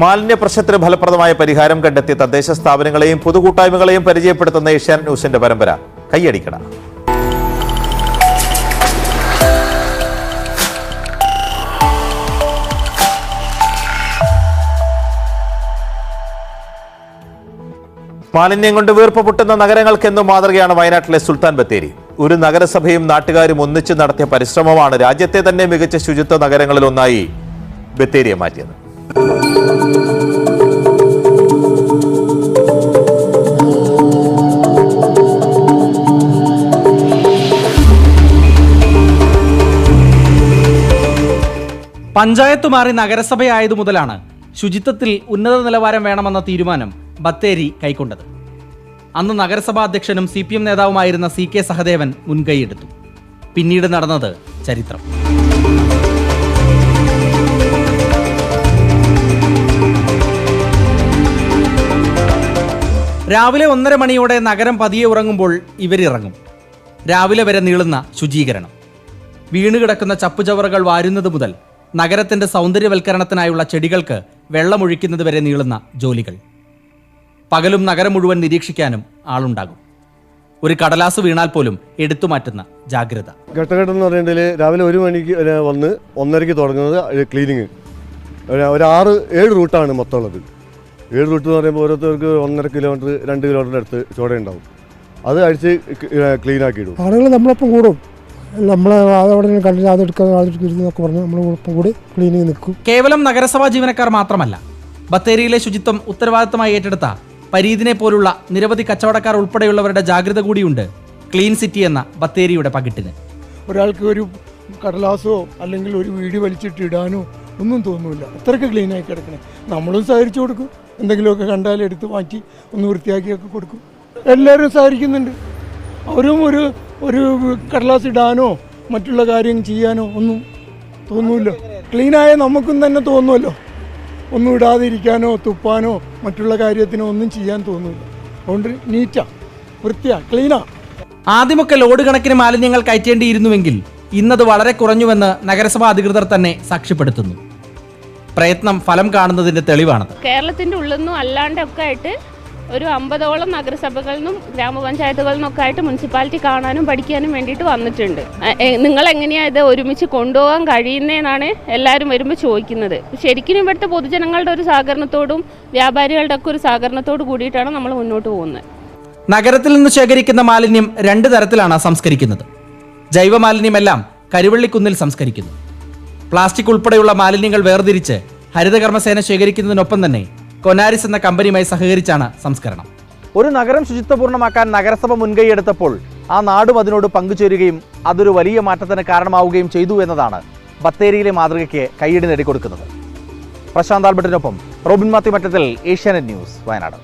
മാലിന്യ പ്രശ്നത്തിന് ഫലപ്രദമായ പരിഹാരം കണ്ടെത്തിയ തദ്ദേശ സ്ഥാപനങ്ങളെയും പൊതുകൂട്ടായ്മകളെയും പരിചയപ്പെടുത്തുന്ന ഏഷ്യാനെറ്റ് ന്യൂസിന്റെ പരമ്പര കൈയടിക്കട. മാലിന്യം കൊണ്ട് വീർപ്പ് പൊട്ടുന്ന നഗരങ്ങൾക്കെന്നും മാതൃകയാണ് വയനാട്ടിലെ സുൽത്താൻ ബത്തേരി. ഒരു നഗരസഭയും നാട്ടുകാരും ഒന്നിച്ച് നടത്തിയ പരിശ്രമമാണ് രാജ്യത്തെ തന്നെ മികച്ച ശുചിത്വ നഗരങ്ങളിൽ ഒന്നായി ബത്തേരിയെ മാറ്റിയത്. പഞ്ചായത്ത് മാറി നഗരസഭയായതു മുതലാണ് ശുചിത്വത്തിൽ ഉന്നത നിലവാരം വേണമെന്ന തീരുമാനം ബത്തേരി കൈക്കൊണ്ടത്. അന്ന് നഗരസഭാ അധ്യക്ഷനും CPM നേതാവുമായിരുന്ന CK സഹദേവൻ മുൻകൈയെടുത്തു. പിന്നീട് നടന്നത് ചരിത്രം. രാവിലെ 1:30 മണിയോടെ നഗരം പതിയെ ഉറങ്ങുമ്പോൾ ഇവരിറങ്ങും. രാവിലെ വരെ നീളുന്ന ശുചീകരണം, വീണുകിടക്കുന്ന ചപ്പുചവറുകൾ വാരുന്നത് മുതൽ നഗരത്തിന്റെ സൗന്ദര്യവൽക്കരണത്തിനായുള്ള ചെടികൾക്ക് വെള്ളമൊഴിക്കുന്നത് വരെ നീളുന്ന ജോലികൾ. പകലും നഗരം മുഴുവൻ നിരീക്ഷിക്കാനും ആളുണ്ടാകും. ഒരു കടലാസ് വീണാൽ പോലും എടുത്തുമാറ്റുന്ന ജാഗ്രത. ഘട്ടഘട്ടം എന്ന് പറയുന്നതിൽ രാവിലെ 1 മണിക്ക് വന്ന് 1:30 തുടങ്ങുന്നത് ക്ലീനിങ്. ഒരു 6-7 റൂട്ടാണ് മൊത്തം ഉള്ളത്. 7 റൂട്ട് എന്ന് പറയുമ്പോൾ ഓരോരുത്തർക്ക് 1.5 കിലോമീറ്റർ 2 കിലോമീറ്ററിൻ്റെ അടുത്ത് ചോട ഉണ്ടാവും. അത് അഴിച്ച് ക്ലീൻ ആക്കിയിടും. ആളുകൾ നമ്മളൊപ്പം കൂടും. നമ്മൾ അവിടെ കണ്ടിട്ട് അതെടുക്കുന്നൊക്കെ പറഞ്ഞ് നമ്മളൊപ്പം കൂടി ക്ലീനിങ് നിൽക്കും. കേവലം നഗരസഭാ ജീവനക്കാർ മാത്രമല്ല, ബത്തേരിയിലെ ശുചിത്വം ഉത്തരവാദിത്തമായി ഏറ്റെടുത്ത പരീതിനെ പോലുള്ള നിരവധി കച്ചവടക്കാർ ഉൾപ്പെടെയുള്ളവരുടെ ജാഗ്രത കൂടിയുണ്ട് ക്ലീൻ സിറ്റി എന്ന ബത്തേരിയുടെ പകിട്ടിന്. ഒരാൾക്ക് ഒരു കടലാസോ അല്ലെങ്കിൽ ഒരു വീടി വലിച്ചിട്ട് ഇടാനോ ഒന്നും തോന്നില്ല. അത്രയ്ക്ക് ക്ലീനായി കിടക്കണേ. നമ്മളും സഹകരിച്ചു കൊടുക്കും. എന്തെങ്കിലുമൊക്കെ കണ്ടാൽ എടുത്ത് മാറ്റി ഒന്ന് വൃത്തിയാക്കിയൊക്കെ കൊടുക്കും. എല്ലാവരും സഹകരിക്കുന്നുണ്ട്. അവരും ഒരു കടലാസ് ഇടാനോ മറ്റുള്ള കാര്യം ചെയ്യാനോ ഒന്നും തോന്നൂല്ലോ. ക്ലീനായ നമുക്കും തന്നെ തോന്നുമല്ലോ. ഒന്നും ഇടാതെ ഇരിക്കാനോ തുപ്പാനോ മറ്റുള്ള കാര്യത്തിനോ ഒന്നും ചെയ്യാൻ തോന്നില്ല. അതുകൊണ്ട് നീറ്റാ, വൃത്തിയാ, ക്ലീനാ. ആദ്യമൊക്കെ ലോഡ് കണക്കിന് മാലിന്യങ്ങൾ കയറ്റേണ്ടിയിരുന്നുവെങ്കിൽ ഇന്നത് വളരെ കുറഞ്ഞുവെന്ന് നഗരസഭാ അധികൃതർ തന്നെ സാക്ഷ്യപ്പെടുത്തുന്നു. പ്രയത്നം ഫലം കാണുന്നതിന്റെ തെളിവാണത്. കേരളത്തിന്റെ ഉള്ളിൽ നിന്നും അല്ലാണ്ടൊക്കെ ആയിട്ട് ഒരു 50ഓളം നഗരസഭകളിൽ നിന്നും ഗ്രാമപഞ്ചായത്തുകളിൽ നിന്നൊക്കെ ആയിട്ട് മുനിസിപ്പാലിറ്റി കാണാനും പഠിക്കാനും വേണ്ടിയിട്ട് വന്നിട്ടുണ്ട്. നിങ്ങൾ എങ്ങനെയാണ് ഇത് ഒരുമിച്ച് കൊണ്ടുപോകാൻ കഴിയുന്നതെന്നാണ് എല്ലാവരും വരുമ്പോൾ ചോദിക്കുന്നത്. ശരിക്കും ഇവിടുത്തെ പൊതുജനങ്ങളുടെ ഒരു സഹകരണത്തോടും വ്യാപാരികളുടെ ഒക്കെ ഒരു സഹകരണത്തോടു കൂടിയിട്ടാണ് നമ്മൾ മുന്നോട്ട് പോകുന്നത്. നഗരത്തിൽ നിന്ന് ശേഖരിക്കുന്ന മാലിന്യം 2 തരത്തിലാണ് സംസ്കരിക്കുന്നത്. ജൈവ മാലിന്യമെല്ലാം കരുവള്ളിക്കുന്നിൽ സംസ്കരിക്കുന്നു. പ്ലാസ്റ്റിക് ഉൾപ്പെടെയുള്ള മാലിന്യങ്ങൾ വേർതിരിച്ച് ഹരിതകർമ്മസേന ശേഖരിക്കുന്നതിനൊപ്പം തന്നെ കൊനാരിസ് എന്ന കമ്പനിയുമായി സഹകരിച്ചാണ് സംസ്കരണം. ഒരു നഗരം ശുചിത്വപൂർണ്ണമാക്കാൻ നഗരസഭ മുൻകൈയെടുത്തപ്പോൾ ആ നാടും അതിനോട് പങ്കുചേരുകയും അതൊരു വലിയ മാറ്റത്തിന് കാരണമാവുകയും ചെയ്തു എന്നതാണ് ബത്തേരിയിലെ മാതൃകയ്ക്ക് കൈയടി നേടിക്കൊടുക്കുന്നത്. പ്രശാന്ത് ആൽബർട്ടിനൊപ്പം റോബിൻ മാത്യു മറ്റത്തിൽ, ഏഷ്യാനെറ്റ് ന്യൂസ്, വയനാട്.